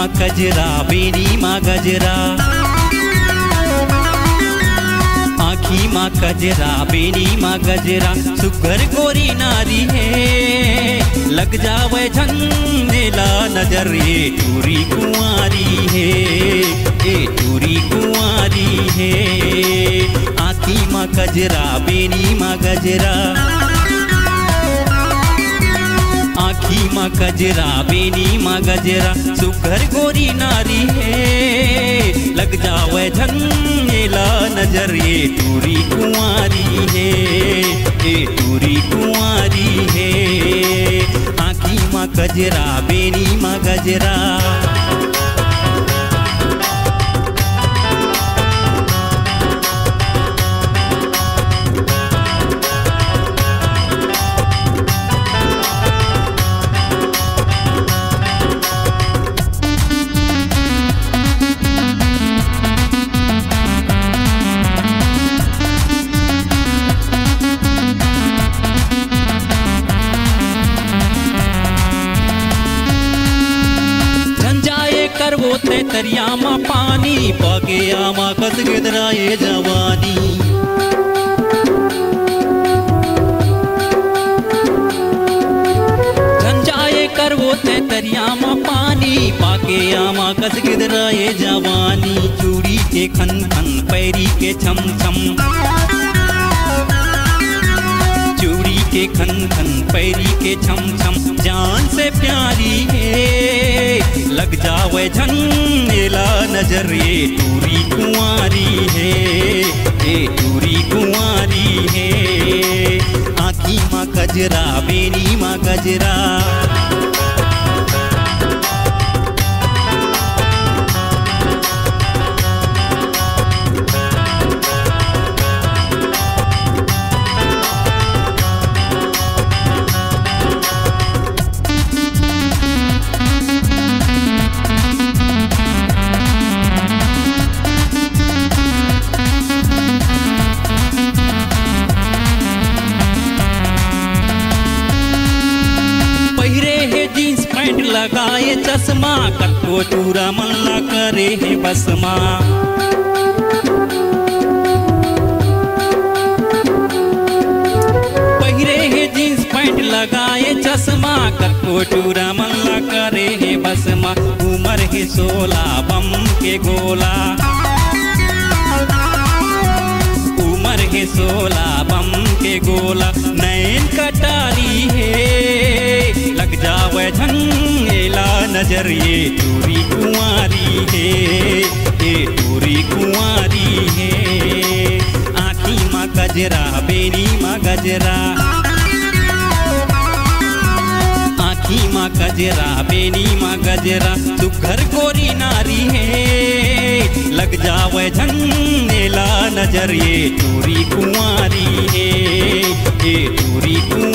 माँ कजरा बेनी माँ गजरा, आँखी माँ कजरा बेनी माँ गजरा, सुघर गोरी नारी है लग जावे झंडेला नजर, ये टूरी कुंवारी है, ये टूरी कुंवारी है। आँखी माँ कजरा बेनी माँ गजरा, आँखी माँ कजरा बेनी माँ गजरा, सुघर गोरी नारी है लग जावे झंडेला नजर, ये टूरी कुंवारी है, ये टूरी कुंवारी है। आँखी माँ कजरा बेनी माँ गजरा। करवो ते तरिया माँ पानी, पाके आमा कस गिदराए जवानी। झंझाए करवो ते तरिया माँ पानी, पाके आमा कस गिदराए जवानी। चूड़ी के खन खन पैरी के छम छम, चूड़ी के खन खन पैरी के छम छम, जान से प्यारी है लग जावे झंडेला नजर, ये टूरी कुंवारी है, ये टूरी कुंवारी है। आँखी माँ कजरा बेनी माँ गजरा, लगाए चश्मा, कटको चूरा मल्ला करे है बसमा। पहिरे है जींस पैंट लगाए चश्मा, कटको चूरा मल्ला करे है बसमा। उमर है 16 बम के गोला, उमर है 16 बम के गोला। नैन कटारी है लग जावे झंडेला नजर, ये टूरी कुंवारी है, ये टूरी कुंवारी है। आँखी माँ गजरा बेनी माँ गजरा, आँखी माँ गजरा बेनी माँ गजरा, सुघर गोरी नारी है लग जावे झंडेला नजर, ये टूरी कुंवारी है, ये टूरी कुंवारी।